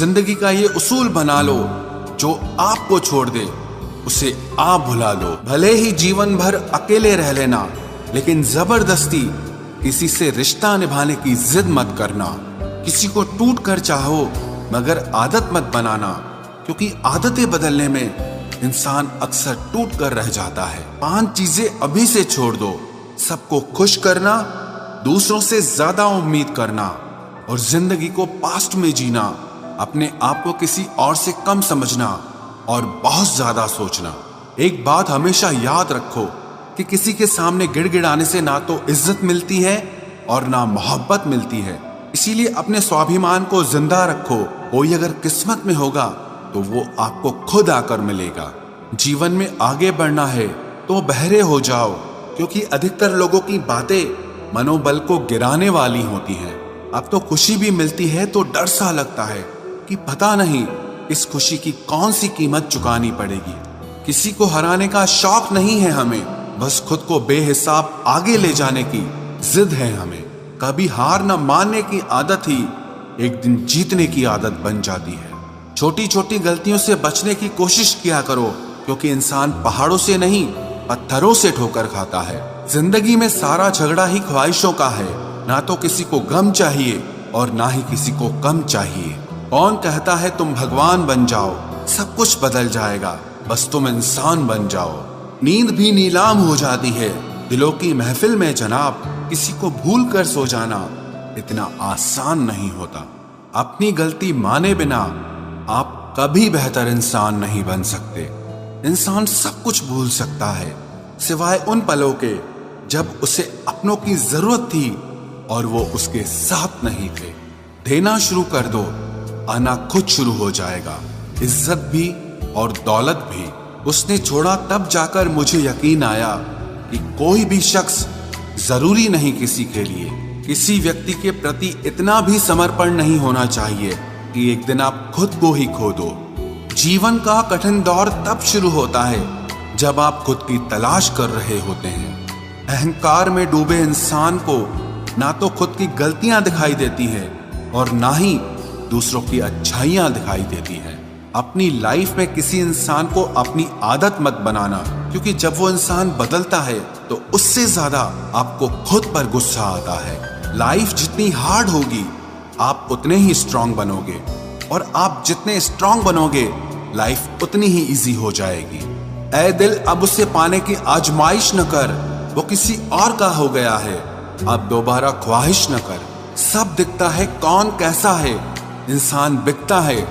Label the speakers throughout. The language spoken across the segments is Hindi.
Speaker 1: जिंदगी का ये उसूल बना लो, जो आपको छोड़ दे उसे आप भुला लो। भले ही जीवन भर अकेले रह लेना, लेकिन जबरदस्ती किसी से रिश्ता निभाने की जिद मत करना। किसी को टूट कर चाहो, मगर आदत मत बनाना, क्योंकि आदतें बदलने में इंसान अक्सर टूट कर रह जाता है। 5 चीजें अभी से छोड़ दो। सबको खुश करना, दूसरों से ज्यादा उम्मीद करना और जिंदगी को पास्ट में जीना, अपने आप को किसी और से कम समझना और बहुत ज्यादा सोचना। एक बात हमेशा याद रखो कि किसी के सामने गिड़गिड़ाने से ना तो इज्जत मिलती है और ना मोहब्बत मिलती है। इसीलिए अपने स्वाभिमान को जिंदा रखो। कोई अगर किस्मत में होगा तो वो आपको खुद आकर मिलेगा। जीवन में आगे बढ़ना है तो बहरे हो जाओ, क्योंकि अधिकतर लोगों की बातें मनोबल को गिराने वाली होती हैं। अब तो खुशी भी मिलती है तो डर सा लगता है कि पता नहीं इस खुशी की कौन सी कीमत चुकानी पड़ेगी। किसी को हराने का शौक नहीं है हमें, बस खुद को बेहिसाब आगे ले जाने की जिद है हमें। कभी हार न मानने की आदत ही एक दिन जीतने की आदत बन जाती है। छोटी छोटी गलतियों से बचने की कोशिश किया करो, क्योंकि इंसान पहाड़ों से नहीं पत्थरों से ठोकर खाता है। जिंदगी में सारा झगड़ा ही ख्वाहिशों का है। ना तो किसी को गम चाहिए और ना ही किसी को कम चाहिए। कौन कहता है तुम भगवान बन जाओ, सब कुछ बदल जाएगा, बस तुम इंसान बन जाओ। नींद भी नीलाम हो जाती है दिलों की महफिल में जनाब। किसी को भूल कर सो जाना इतना आसान नहीं होता। अपनी गलती माने बिना आप कभी बेहतर इंसान नहीं बन सकते। इंसान सब कुछ भूल सकता है, सिवाय उन पलों के जब उसे अपनों की जरूरत थी और वो उसके साथ नहीं थे। देना शुरू कर दो, आना खुद शुरू हो जाएगा। इज्जत भी और दौलत भी उसने छोड़ा, तब जाकर मुझे यकीन आया कि कोई भी शख्स जरूरी नहीं किसी के लिए। किसी व्यक्ति के प्रति इतना भी समर्पण नहीं होना चाहिए कि एक दिन आप खुद को ही खो दो। जीवन का कठिन दौर तब शुरू होता है जब आप खुद की तलाश कर रहे होते हैं। अहंकार में डूबे इंसान को ना तो खुद की गलतियां दिखाई देती हैं और ना ही दूसरों की अच्छाइयां दिखाई देती हैं। अपनी लाइफ में किसी इंसान को अपनी आदत मत बनाना, क्योंकि जब वो इंसान बदलता है तो उससे ज्यादा आपको खुद पर गुस्सा आता है। लाइफ जितनी हार्ड होगी आप उतने ही स्ट्रांग बनोगे, और आप जितने स्ट्रांग बनोगे लाइफ उतनी ही इजी हो जाएगी। ऐ दिल, अब उसे पाने की आजमाइश न कर, वो किसी और का हो गया है, अब दोबारा ख्वाहिश न कर। सब दिखता है कौन कैसा है, इंसान बिकता है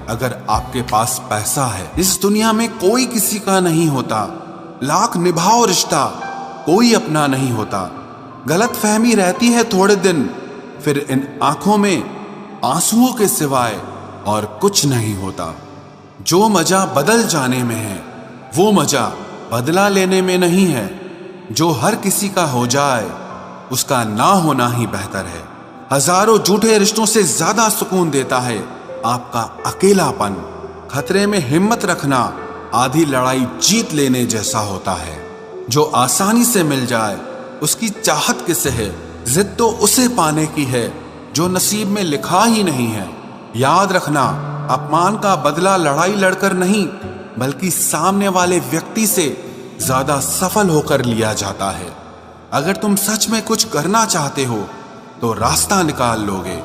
Speaker 1: अगर आपके पास पैसा है। इस दुनिया में कोई किसी का नहीं होता, लाख निभाओ रिश्ता कोई अपना नहीं होता। गलत फहमी रहती है थोड़े दिन, फिर इन आंखों में आंसुओं के सिवाय और कुछ नहीं होता। जो मजा बदल जाने में है वो मजा बदला लेने में नहीं है। जो हर किसी का हो जाए उसका ना होना ही बेहतर है। हजारों झूठे रिश्तों से ज्यादा सुकून देता है आपका अकेलापन। खतरे में हिम्मत रखना आधी लड़ाई जीत लेने जैसा होता है। जो आसानी से मिल जाए उसकी चाहत किसे है, जिद तो उसे पाने की है जो नसीब में लिखा ही नहीं है। याद रखना, अपमान का बदला लड़ाई लड़कर नहीं, बल्कि सामने वाले व्यक्ति से ज्यादा सफल होकर लिया जाता है। अगर तुम सच में कुछ करना चाहते हो तो रास्ता निकाल लोगे,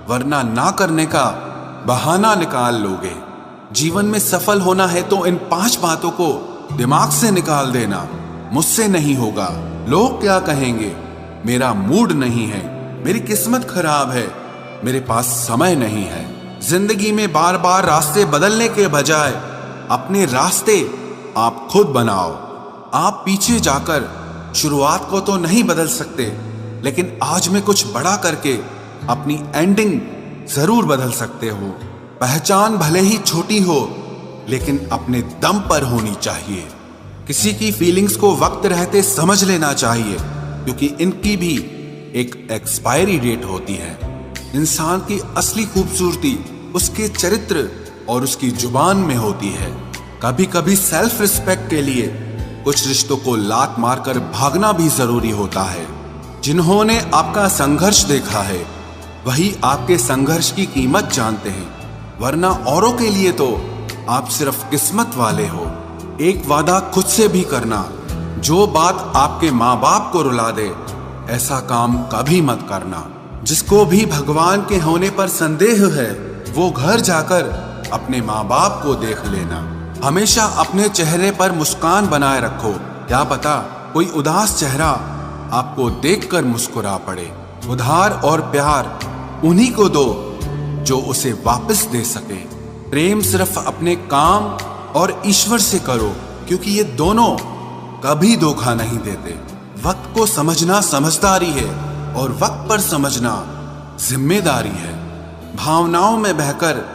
Speaker 1: वरना ना करने का बहाना निकाल लोगे। जीवन में सफल होना है तो इन 5 बातों को दिमाग से निकाल देना। मुझसे नहीं होगा, लोग क्या कहेंगे, मेरा मूड नहीं है, मेरी किस्मत खराब है, मेरे पास समय नहीं है। जिंदगी में बार बार रास्ते बदलने के बजाय अपने रास्ते आप खुद बनाओ। आप पीछे जाकर शुरुआत को तो नहीं बदल सकते, लेकिन आज में कुछ बड़ा करके अपनी एंडिंग जरूर बदल सकते हो। पहचान भले ही छोटी हो, लेकिन अपने दम पर होनी चाहिए। किसी की फीलिंग्स को वक्त रहते समझ लेना चाहिए, क्योंकि इनकी भी एक एक्सपायरी डेट होती है। इंसान की असली खूबसूरती उसके चरित्र और उसकी जुबान में होती है। कभी कभी सेल्फ रिस्पेक्ट के लिए कुछ रिश्तों को लात मारकर भागना भी जरूरी होता है। जिन्होंने आपका संघर्ष देखा है वही आपके संघर्ष की कीमत जानते हैं। वरना औरों के लिए तो आप सिर्फ किस्मत वाले हो। एक वादा खुद से भी करना, जो बात आपके माँ बाप को रुला दे ऐसा काम कभी मत करना। जिसको भी भगवान के होने पर संदेह है वो घर जाकर अपने माँ बाप को देख लेना। हमेशा अपने चेहरे पर मुस्कान बनाए रखो, क्या पता कोई उदास चेहरा आपको देखकर मुस्कुरा पड़े। उधार और प्यार उन्हीं को दो जो उसे वापस दे सके। प्रेम सिर्फ अपने काम और ईश्वर से करो, क्योंकि ये दोनों कभी धोखा नहीं देते। वक्त को समझना समझदारी है और वक्त पर समझना जिम्मेदारी है। भावनाओं में बहकर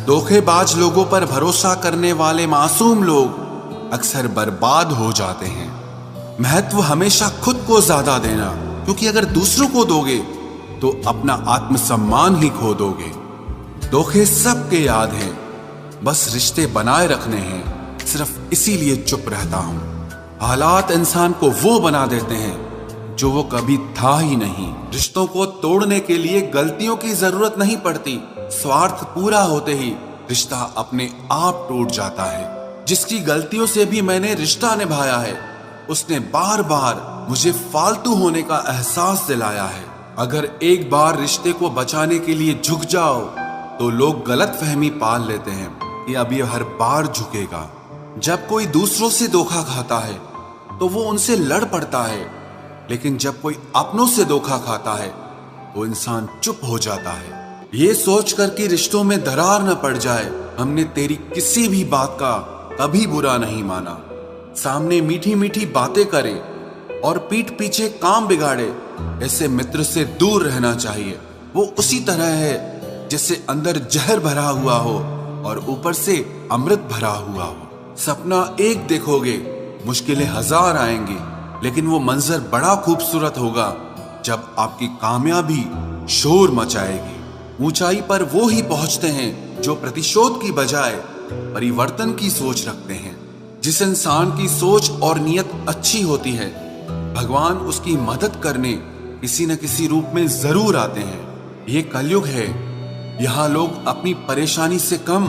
Speaker 1: धोखेबाज लोगों पर भरोसा करने वाले मासूम लोग अक्सर बर्बाद हो जाते हैं। महत्व हमेशा खुद को ज्यादा देना, क्योंकि अगर दूसरों को दोगे तो अपना आत्मसम्मान ही खो दोगे। धोखे सबके याद हैं, बस रिश्ते बनाए रखने हैं, सिर्फ इसीलिए चुप रहता हूं। हालात इंसान को वो बना देते हैं जो वो कभी था ही नहीं। रिश्तों को तोड़ने के लिए गलतियों की जरूरत नहीं पड़ती, स्वार्थ पूरा होते ही रिश्ता अपने आप टूट जाता है। जिसकी गलतियों से भी मैंने रिश्ता निभाया है उसने बार बार मुझे फालतू होने का एहसास दिलाया है। अगर एक बार रिश्ते को बचाने के लिए झुक जाओ तो लोग गलतफहमी पाल लेते हैं कि अब ये हर बार झुकेगा। जब कोई दूसरों से धोखा खाता है तो वो उनसे लड़ पड़ता है, लेकिन जब कोई अपनों से धोखा खाता है तो इंसान चुप हो जाता है। ये सोचकर कि रिश्तों में दरार न पड़ जाए, हमने तेरी किसी भी बात का कभी बुरा नहीं माना। सामने मीठी मीठी बातें करे और पीठ पीछे काम बिगाड़े, ऐसे मित्र से दूर रहना चाहिए। वो उसी तरह है जैसे अंदर जहर भरा हुआ हो और ऊपर से अमृत भरा हुआ हो। सपना एक देखोगे, मुश्किलें हजार आएंगी, लेकिन वो मंजर बड़ा खूबसूरत होगा जब आपकी कामयाबी शोर मचाएगी। ऊंचाई पर वो ही पहुंचते हैं जो प्रतिशोध की बजाय परिवर्तन की सोच रखते हैं। जिस इंसान की सोच और नियत अच्छी होती है, भगवान उसकी मदद करने किसी न किसी रूप में जरूर आते हैं। ये कलयुग है, यहाँ लोग अपनी परेशानी से कम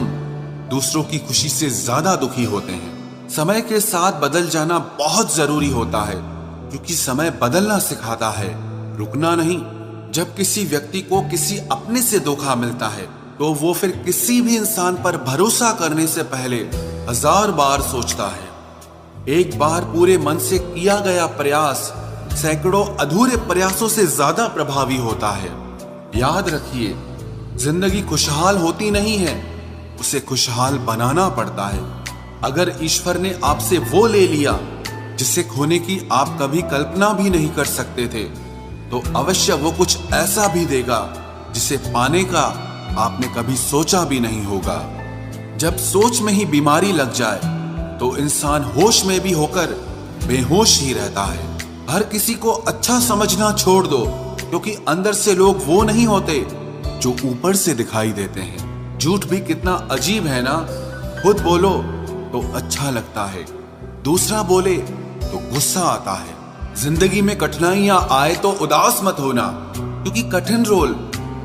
Speaker 1: दूसरों की खुशी से ज्यादा दुखी होते हैं। समय के साथ बदल जाना बहुत जरूरी होता है, क्योंकि समय बदलना सिखाता है, रुकना नहीं। जब किसी व्यक्ति को किसी अपने से धोखा मिलता है तो वो फिर किसी भी इंसान पर भरोसा करने से पहले 1000 बार सोचता है। एक बार पूरे मन से किया गया प्रयास सैकड़ों अधूरे प्रयासों से ज्यादा प्रभावी होता है। याद रखिए, जिंदगी खुशहाल होती नहीं है, उसे खुशहाल बनाना पड़ता है। अगर ईश्वर ने आपसे वो ले लिया जिसे खोने की आप कभी कल्पना भी नहीं कर सकते थे, तो अवश्य वो कुछ ऐसा भी देगा जिसे पाने का आपने कभी सोचा भी नहीं होगा। जब सोच में ही बीमारी लग जाए तो इंसान होश में भी होकर बेहोश ही रहता है। हर किसी को अच्छा समझना छोड़ दो, क्योंकि अंदर से लोग वो नहीं होते जो ऊपर से दिखाई देते हैं। झूठ भी कितना अजीब है ना, खुद बोलो तो अच्छा लगता है, दूसरा बोले तो गुस्सा आता है। जिंदगी में कठिनाइयां आए तो उदास मत होना, क्योंकि कठिन रोल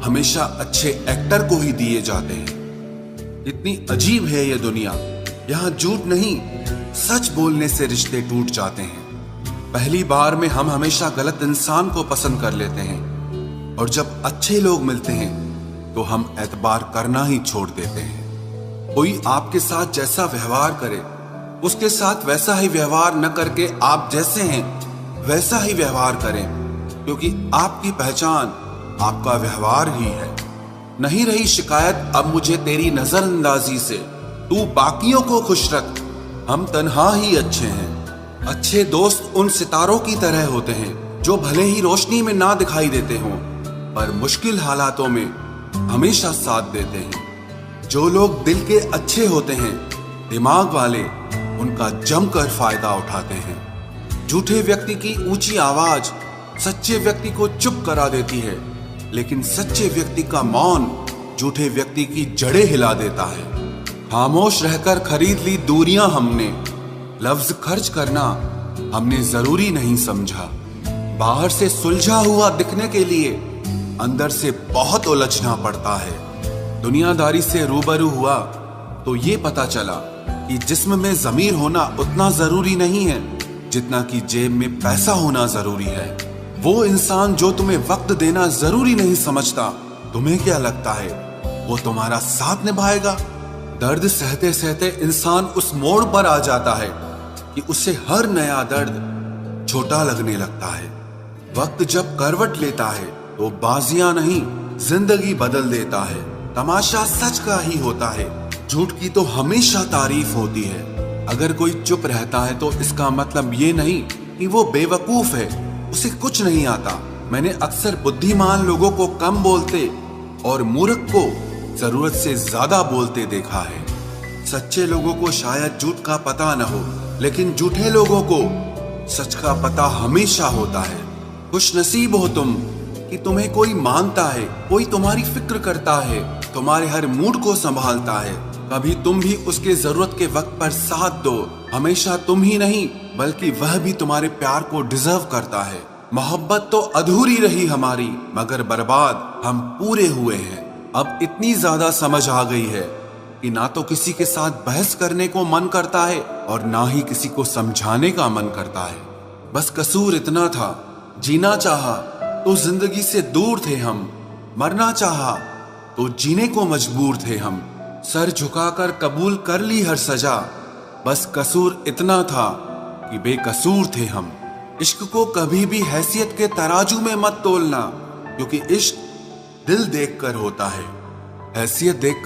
Speaker 1: हमेशा अच्छे एक्टर को ही दिए जाते हैं। इतनी अजीब है ये दुनिया, यहाँ झूठ नहीं सच बोलने से रिश्ते टूट जाते हैं। पहली बार में हम हमेशा गलत इंसान को पसंद कर लेते हैं, और जब अच्छे लोग मिलते हैं तो हम एतबार करना ही छोड़ देते हैं। कोई आपके साथ जैसा व्यवहार करे उसके साथ वैसा ही व्यवहार न करके आप जैसे हैं वैसा ही व्यवहार करें, क्योंकि आपकी पहचान आपका व्यवहार ही है। नहीं रही शिकायत अब मुझे तेरी नजरअंदाजी से, तू बाकियों को खुश रख, हम तन्हा ही अच्छे हैं। अच्छे दोस्त उन सितारों की तरह होते हैं जो भले ही रोशनी में ना दिखाई देते हों, पर मुश्किल हालातों में हमेशा साथ देते हैं। जो लोग दिल के अच्छे होते हैं, दिमाग वाले उनका जमकर फायदा उठाते हैं। झूठे व्यक्ति की ऊंची आवाज सच्चे व्यक्ति को चुप करा देती है, लेकिन सच्चे व्यक्ति का मौन झूठे व्यक्ति की जड़ें हिला देता है। खामोश रहकर खरीद ली दूरियां हमने, लफ्ज खर्च करना हमने जरूरी नहीं समझा। बाहर से सुलझा हुआ दिखने के लिए अंदर से बहुत उलझना पड़ता है। दुनियादारी से रूबरू हुआ तो ये पता चला कि जिस्म में ज़मीर होना उतना जरूरी नहीं है जितना कि जेब में पैसा होना जरूरी है। वो इंसान जो तुम्हें वक्त देना जरूरी नहीं समझता, तुम्हें क्या लगता है वो तुम्हारा साथ निभाएगा? दर्द सहते सहते इंसान उस मोड़ पर आ जाता है कि उसे हर नया दर्द छोटा लगने लगता है। वक्त जब करवट लेता है तो बाजियां नहीं जिंदगी बदल देता है। तमाशा सच का ही होता है, झूठ की तो हमेशा तारीफ होती है। अगर कोई चुप रहता है तो इसका मतलब ये नहीं कि वो बेवकूफ है, उसे कुछ नहीं आता। मैंने अक्सर बुद्धिमान लोगों को कम बोलते और मूर्ख को जरूरत से ज्यादा बोलते देखा है। सच्चे लोगों को शायद झूठ का पता न हो, लेकिन झूठे लोगों को सच का पता हमेशा होता है। खुश नसीब हो तुम कि तुम्हें कोई मानता है, कोई तुम्हारी फिक्र करता है, तुम्हारे हर मूड को संभालता है। कभी तुम भी उसके जरूरत के वक्त पर साथ दो। हमेशा तुम ही नहीं बल्कि वह भी तुम्हारे प्यार को डिजर्व करता है। मोहब्बत तो अधूरी रही हमारी, मगर बर्बाद हम पूरे हुए हैं। अब इतनी ज्यादा समझ आ गई है कि ना तो किसी के साथ बहस करने को मन करता है और ना ही किसी को समझाने का मन करता है। बस कसूर इतना था, जीना चाहा तो जिंदगी से दूर थे हम, मरना चाहा तो जीने को मजबूर थे हम। सर झुकाकर कबूल कर ली हर सजा, बस कसूर इतना था कि बेकसूर थे हम। इश्क को कभी भी हैसियत के तराजू में मत तोलना, क्योंकि इश्क दिल देखकर होता है, हैसियत देखकर